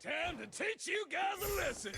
Time to teach you guys a lesson!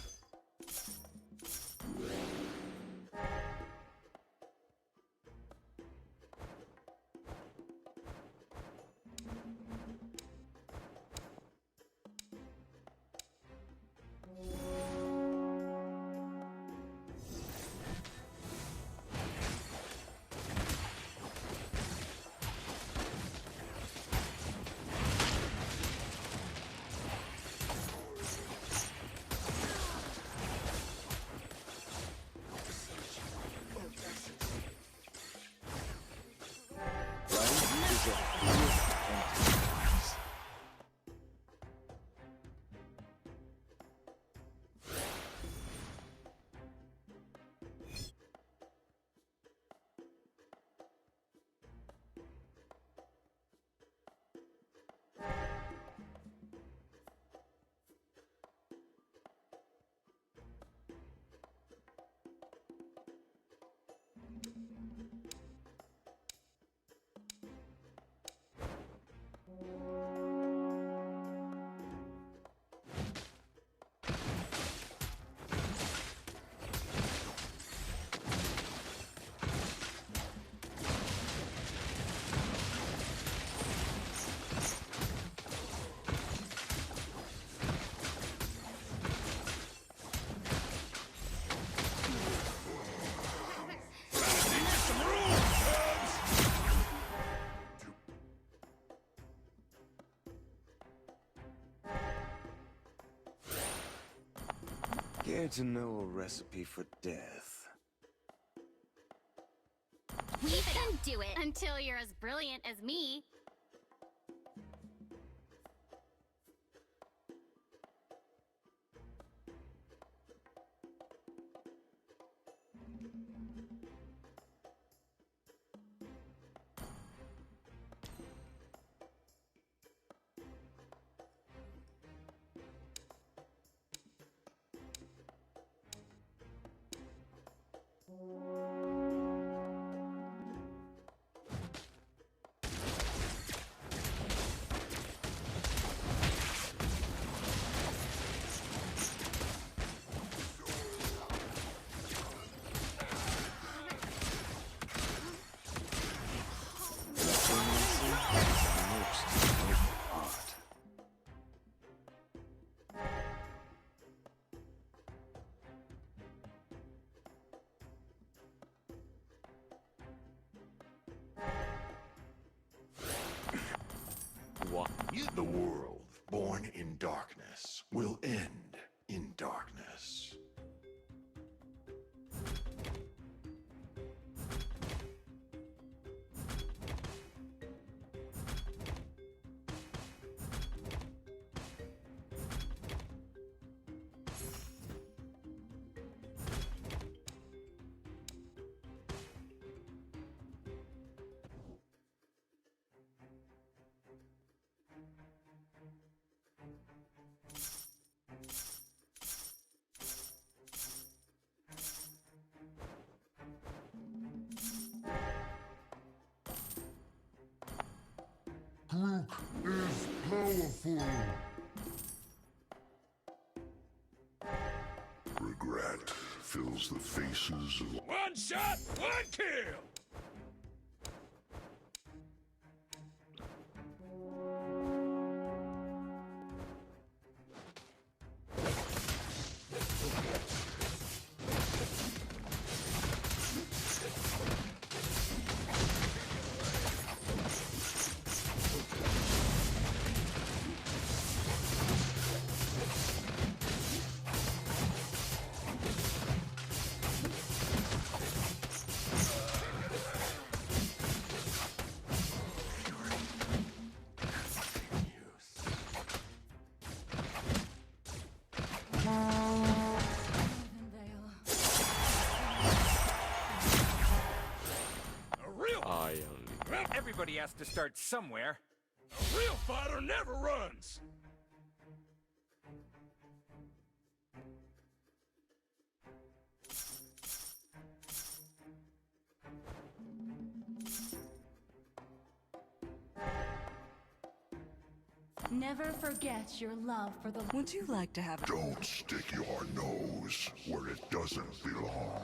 Care to know a recipe for death? We can do it until you're as brilliant as me. The world, born in darkness, will end in darkness. Groot is powerful. Regret fills the faces of... One shot, one kill! Everybody has to start somewhere. A real fighter never runs! Never forget your love for the... Would you like to have... Don't stick your nose where it doesn't belong.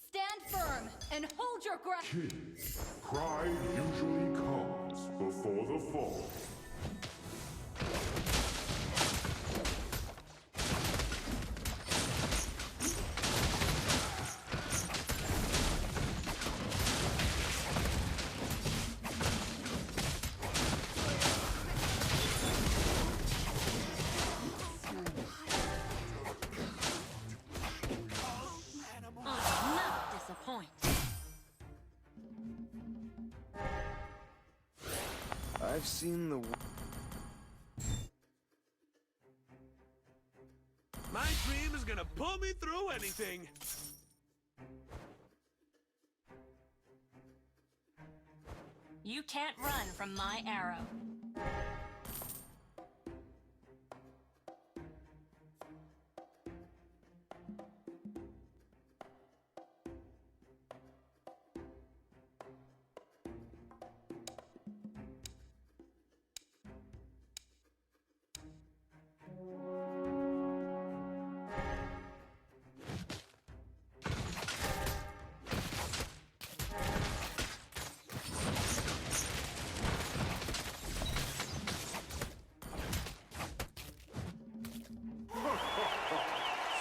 Stand firm and hold your ground. Kids, pride usually comes before the fall. Not disappoint. I've seen the. My dream is gonna pull me through anything. You can't run from my arrow.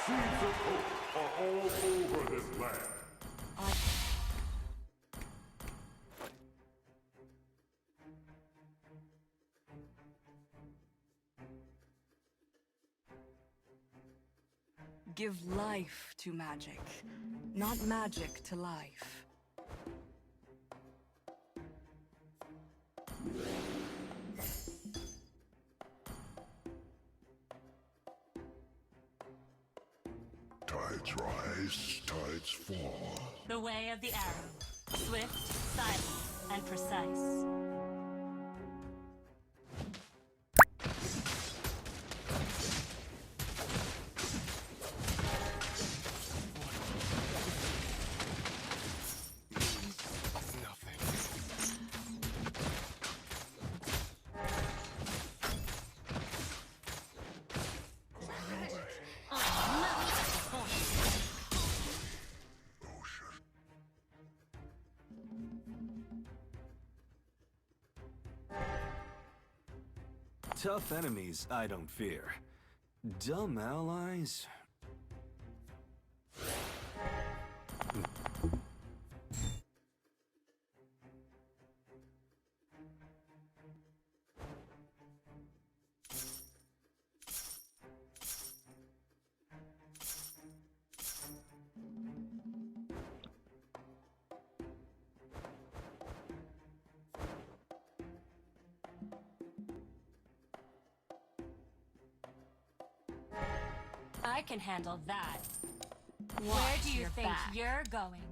Seeds of hope are all over this land. Give life to magic, not magic to life. Tides rise, tides fall. The way of the arrow. Swift, silent, and precise. Tough enemies I don't fear. Dumb allies? I can handle that. Where do you think you're going?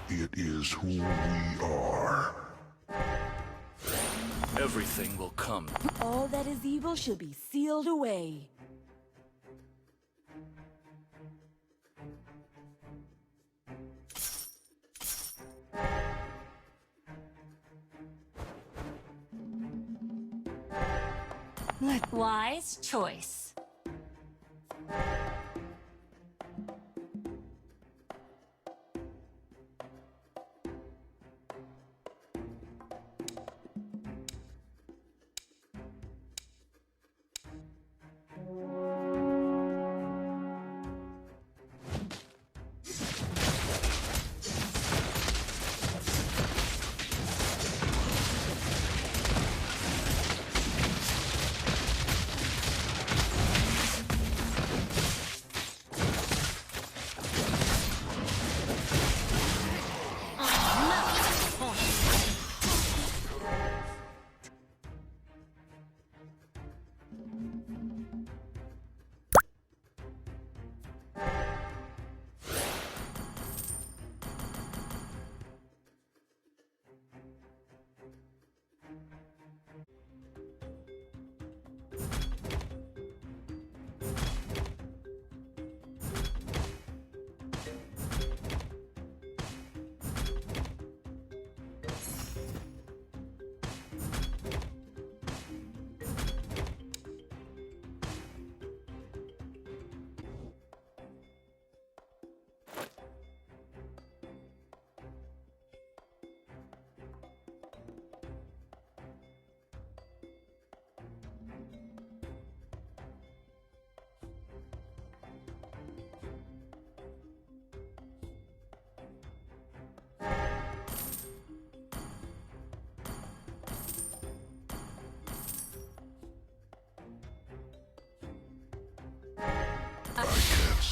It is who we are. Everything will come. All that is evil shall be sealed away. Wise choice.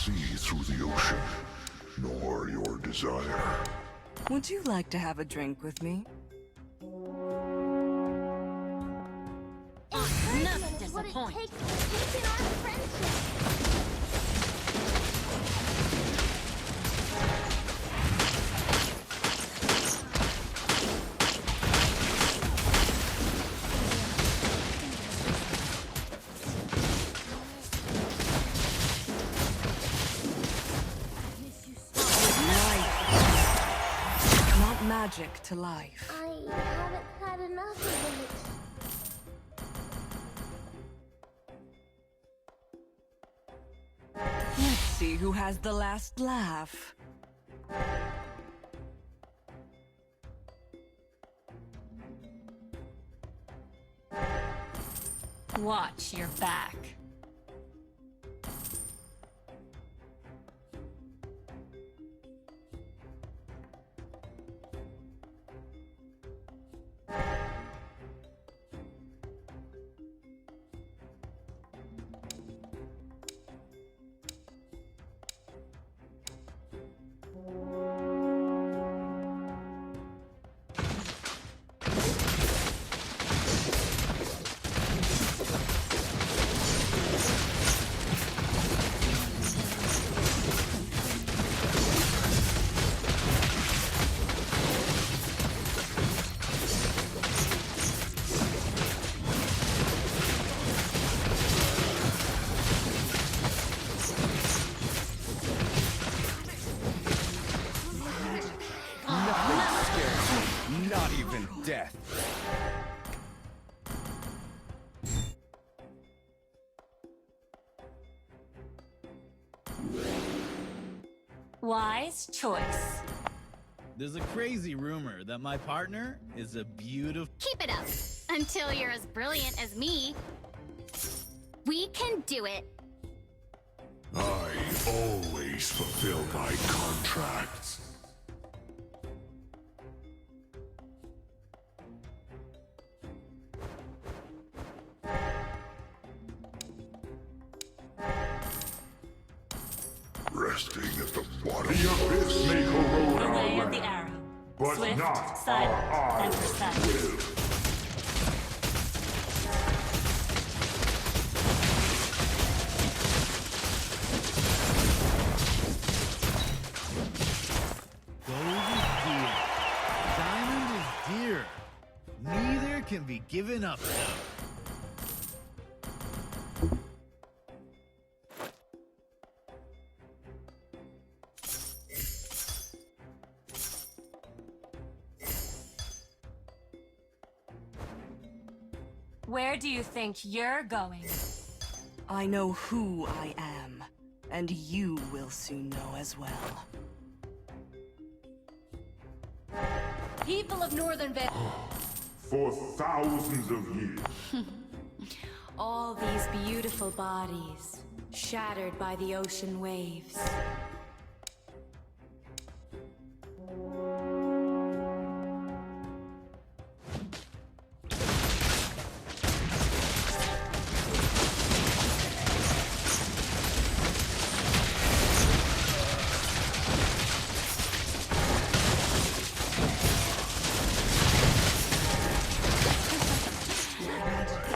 see through the ocean, nor your desire. Would you like to have a drink with me? Never What it disappoint. takes to deepen our friendship. Not magic to life. I haven't had enough of it. Let's see who has the last laugh. Watch your back. Not even death. Wise choice. There's a crazy rumor that my partner is a beautiful... Keep it up. Until you're as brilliant as me. We can do it. I always fulfill my contracts. Resting at the bottom. The abyss may corrode The our way of the land, arrow. but Swift, not silent, our and eyes precise. will. Gold is dear. Diamond is dear. Neither can be given up, though. Where do you think you're going? I know who I am, and you will soon know as well. People of Northern Vale. For thousands of years, All these beautiful bodies, shattered by the ocean waves.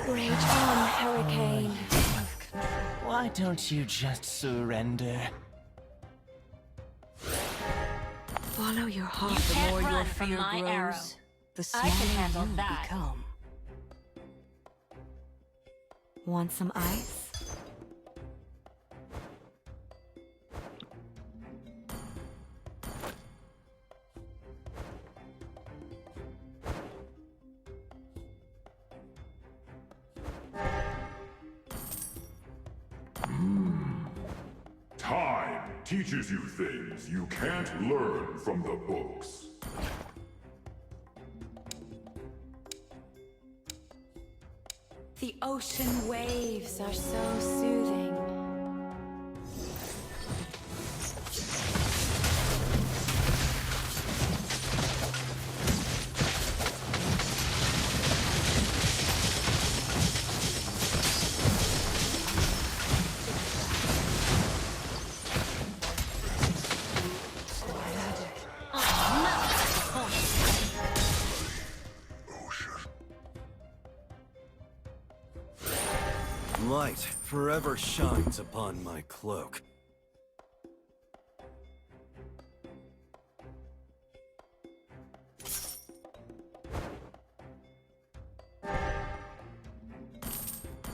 Rage on, Hurricane. Why don't you just surrender? Follow your heart. You The can't more your run from fear my grows, arrow. the I stronger can handle you that. become. Want some ice? time teaches you things you can't learn from the books. The ocean waves are so soothing. Light forever shines upon my cloak.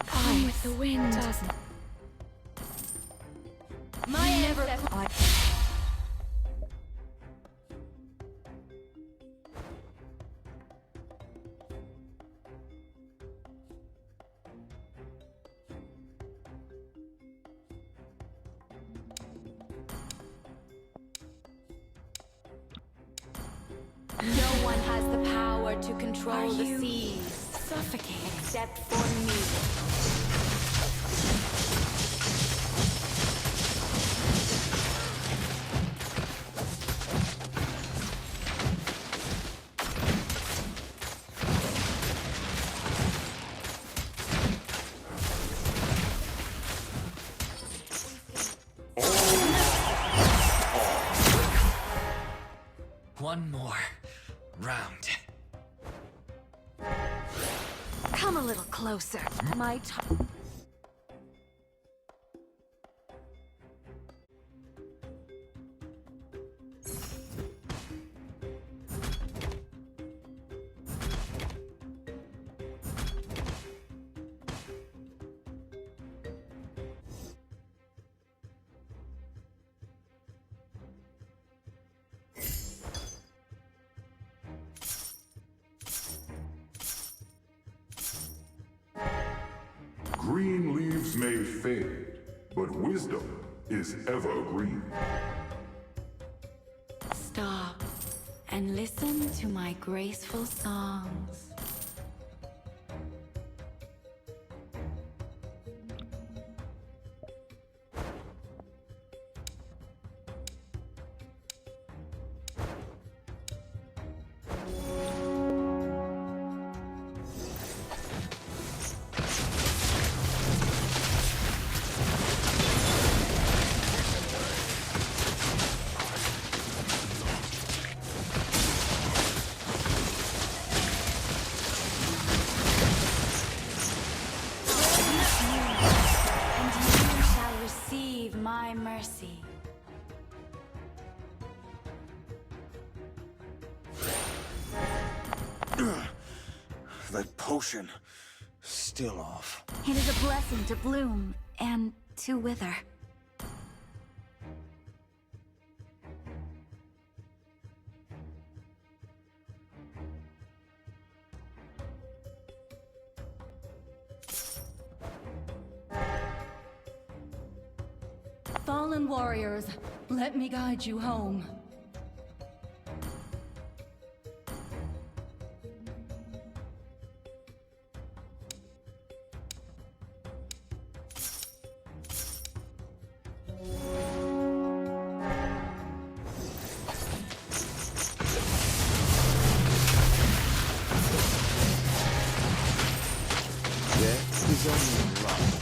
Come with the wind. Doesn't. My ancestors. No one has the power to control the seas. Suffocate. Except for me. One more round. Come a little closer. My time. Green leaves may fade, but wisdom is evergreen. Stop and listen to my graceful songs. My mercy. That potion, still off. It is a blessing to bloom and to wither. Fallen warriors, let me guide you home. Death is only love.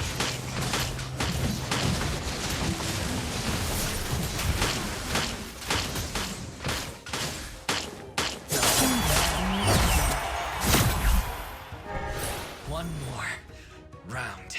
One more round.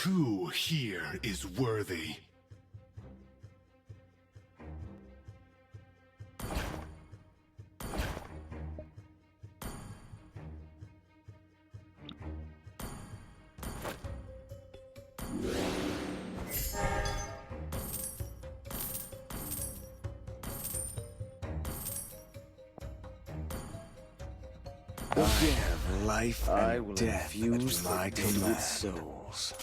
Who here is worthy? Again, life and death infuse my tainted souls.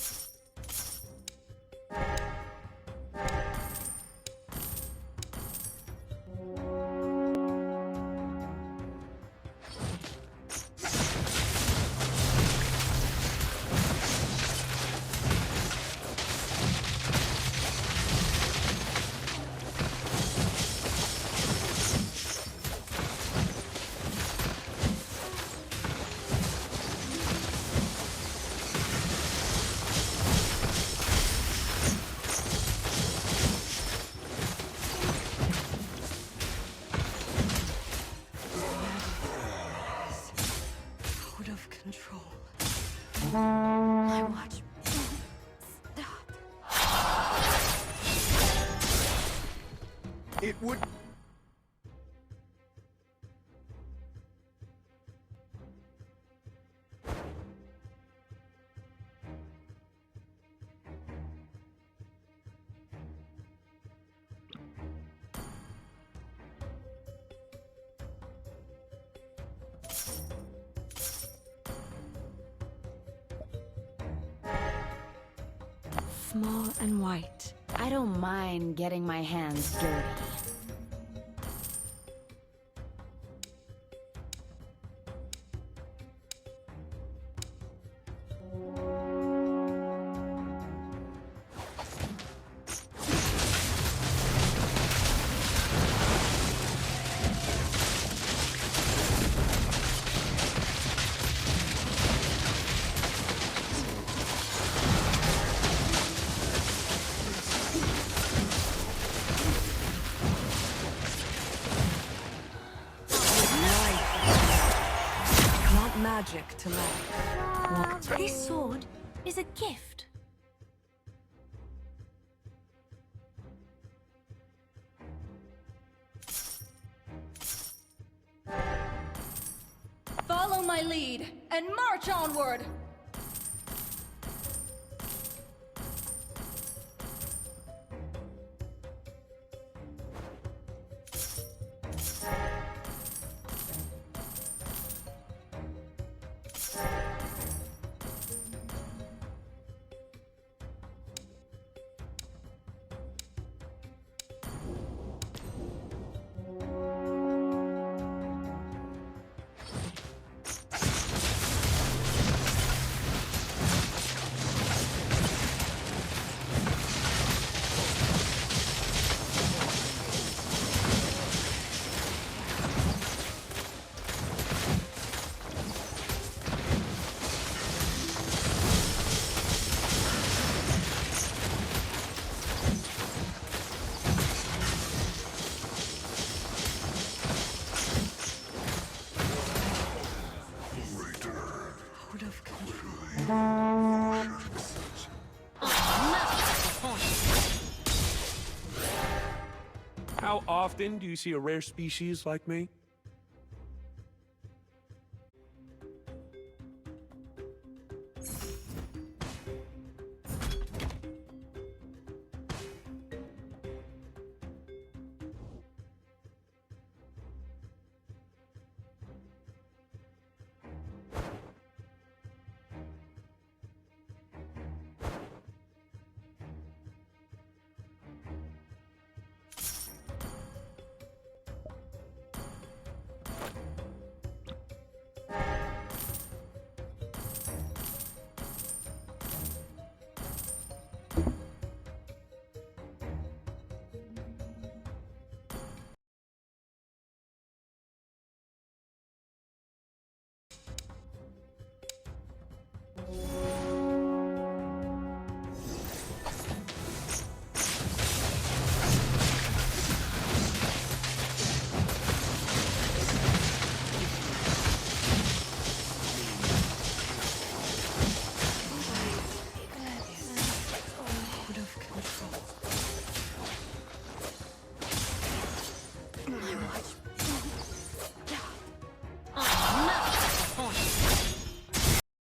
Out of control. My watch won't stop. It would... Small and white. I don't mind getting my hands dirty. Magic to life. This sword is a gift. Follow my lead and march onward! How often do you see a rare species like me?